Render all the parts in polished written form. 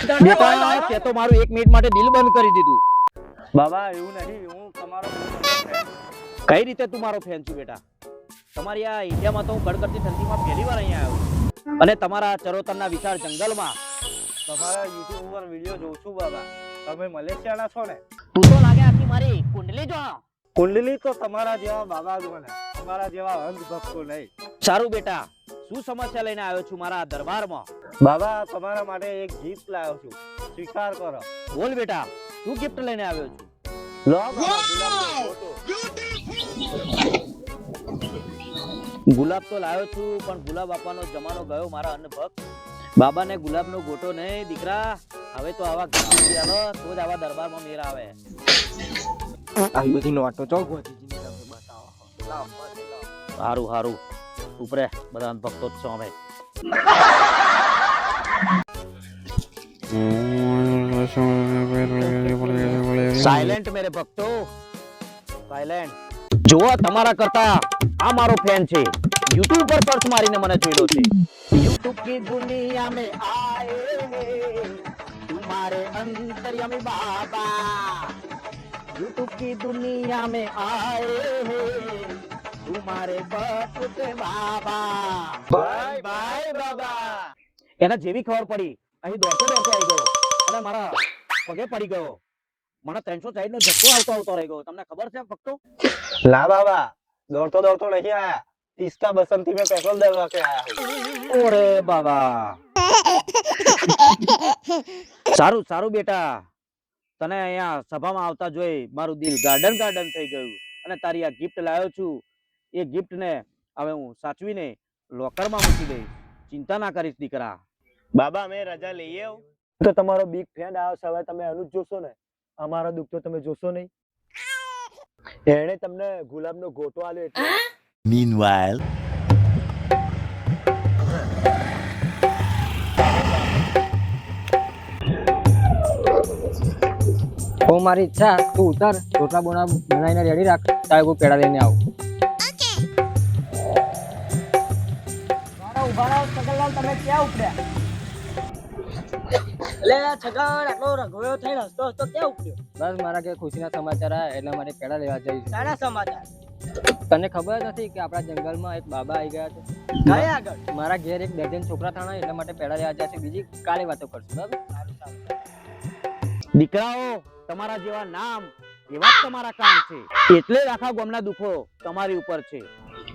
બેટા તે તો મારું 1 મિનિટ માટે દિલ બંધ કરી દીધું. બાબા એવું નહીં, હું તમારો કઈ રીતે તું મારો ફેન છું બેટા? તમારી આ ઇન્ડિયામાં તો હું કડકડતી ઠંડીમાં પહેલી વાર અહીંયા આવ્યો અને તમારા ચરોતરના વિશાળ જંગલમાં તમારા YouTube ઉપર વિડિયો જોઉં છું બાબા. તમે મલેશિયાના છો ને? તું તો લાગે આખી મારી કુંડલી જો. કુંડલી તો તમારા જેવા બાબા જો ને, તમારા જેવા અંધભક્તો નહીં. સારું બેટા, શું સમસ્યા લઈને આવ્યો છું મારા દરબારમાં? બાબા તમારા માટે એક ગિફ્ટ લાવ્યો છું, સ્વીકાર કરો. બોલ બેટા, શું ગિફ્ટ લઈને આવ્યો છું? લો બાબા, ગુલાબનો ફોટો. ગુલાબ તો લાવ્યો છું, પણ ગુલાબ આપવાનો જમાનો ગયો મારા અન્નભક્ત. બાબાને ગુલાબનો ગોટો નહીં દીકરા, હવે તો આવા ગીત આલો તો જ આવા દરબારમાં મેર આવે. આવી બધી નોટો ચોક ગોતીજીને તમે બતાવો. લાવ હારું હારું, ઉપરે બધા ભક્તો જ છો અમે. સાયલેન્ટ મેરે ભક્તો, સાયલેન્ટ. જો તમારા કરતા આ મારો ફેન છે, YouTube પર સર્ચ મારીને મને જોયેલો છે. YouTube की दुनिया में आए तुम्हारे अंतर्यामी बाबा, YouTube की दुनिया में आए तुम्हारे भक्त बाबा. બાય બાય બાબા. એના જેવી ખબર પડી, અહીં દોડતો આવી ગયો અને મારા પગે પડી ગયો. મને 360 નો ધક્કો આવતો રહી ગયો. તમને ખબર છે ભક્તો? લા બાબા, દોડતો નહીં આયા, તીસ્તા બસંતી में पेट्रोल डलवा के आया हूं. ઓરે બાબા. સારું સારું બેટા, તને અહીંયા સભામાં આવતા જોઈ મારું દિલ ગાર્ડન થઈ ગયું અને તારી આ ગિફ્ટ લાવ્યો છું. એ ગિફ્ટ ને હવે હું સાચવીને લોકરમાં મૂકી દઈશ. ચિંતા ના કરીશ દીકરા. બાબા મેં રજા લઈ આવું. તો તમારો બિગ ફ્રેન્ડ આવ્યો છે, હવે તમે એનું જ જોશો ને, અમારો દુઃખ તો તમે જોશો નહીં. એણે તમને ગુલાબનો ગોટો આલ્યો એટલે. Meanwhile, ઓ મારી ઈચ્છા, તું ઉતર, રોટલા બોના બનાવીને રેડી રાખ, તારે કોઈ પેડા લઈને આવું. ઉભા રહો છગનલાલ, તમે ક્યાં ઉપડ્યા? એટલે છગન આટલો રઘોયો થઈને હસતો હસતો ક્યાં ઉપડ્યો? બસ મારા કે ખુશીના સમાચાર આવ્યા એટલે મારે પેડા લેવા જઈ છે. સારા સમાચાર. તને ખબર નથી કે આપણા જંગલમાં એક બાબા આવી ગયા છે? કઈ આગળ? મારા ઘેર એક દર્જન છોકરા થાણા એટલે માટે પેડા લેવા જાય છે. બીજી કાલે વાતો કરશું, બરાબર? દીકરાઓ, તમારા જેવા નામ એવા જ તમારા કામ છે, એટલે જ આખા ગામના દુઃખો તમારી ઉપર છે.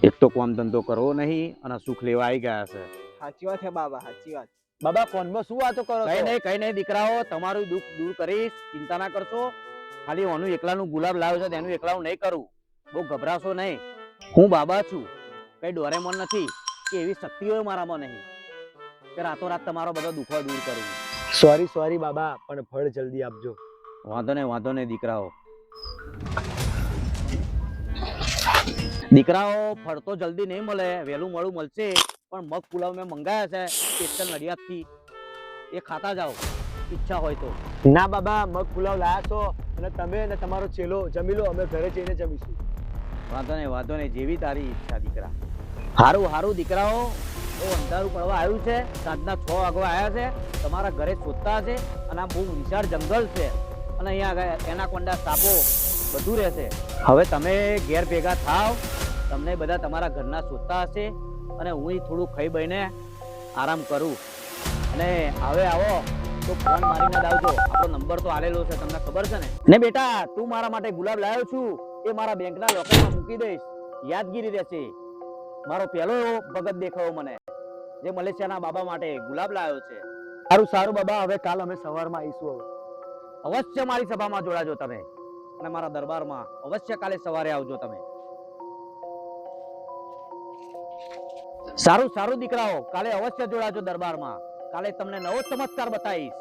એક તો કામ ધંધો કરવો નહીં અને સુખ લેવા આવી ગયા છે. સાચી વાત છે બાબા, સાચી વાત. બાબા ફોનમાં શું વાતો કરો છો? કઈ નહીં દીકરાઓ, તમારું દુઃખ દૂર કરીશ, ચિંતા ના કરશો. ખાલી ઓનું એકલાનું ગુલાબ લાવ્યો છે તેનું એકલાનું નહીં કરું. બહુ ગભરાશો નહીં. હું બાબા છું, કઈ ડોરેમોન નથી કે એવી શક્તિઓ મારામાં નહીં કે રાતોરાત તમારો બધો દુઃખો દૂર કરું. સોરી બાબા, પણ ફળ જલ્દી આપજો. વાંધો નહીં દીકરાઓ. દીકરાઓ, ફળ તો જલ્દી નહીં મળે, વહેલું મોડું મળશે, પણ મગ પુલાવ મેં મંગાયા છે સ્પેશિયલ નડિયાદથી, એ ખાતા જાઓ ઈચ્છા હોય તો. ના બાબા, મગ પુલાવ લાયા છો અને તમે અને તમારો ચેલો જમી લો, અમે ઘરે જઈને જમીશું. વાંધો નહીં, જેવી તારી ઈચ્છા દીકરા. હારું દીકરાઓ, બહુ અંધારું પડવા આવ્યું છે, સાંજના 6 વાગવા આવ્યા છે. તમારા ઘરે શોધતા છે અને આ બહુ વિશાળ જંગલ છે અને અહીંયા એનાકોન્ડા, સાપો બધું રહેશે. હવે તમે ઘેર ભેગા થાવ, તમને બધા તમારા ઘરના શોધતા હશે અને હું થોડું ખાઈ બહીને આરામ કરું. અને હવે આવો તો ફોન મારીને જ આવજો, આપણો નંબર તો આલેલો છે, તમને ખબર છે ને બેટા? તું મારા માટે ગુલાબ લાવ્યો છું, એ મારા બેંકના લોકરમાં મૂકી દઈશ, યાદગીરી રહેશે. મારો પહેલો ભગત દેખાયો મને, જે મલેશિયાના બાબા માટે ગુલાબ લાવ્યો છે. સારું બાબા, હવે કાલ અમે સવારમાં આવીશું. અવશ્ય મારી સભામાં જોડાજો તમે અને મારા દરબારમાં અવશ્ય કાલે સવારે આવજો તમે. સારું દીકરાઓ, કાલે અવશ્ય જોડાજો દરબારમાં. કાલે તમને નવો ચમત્કાર બતાવીશ.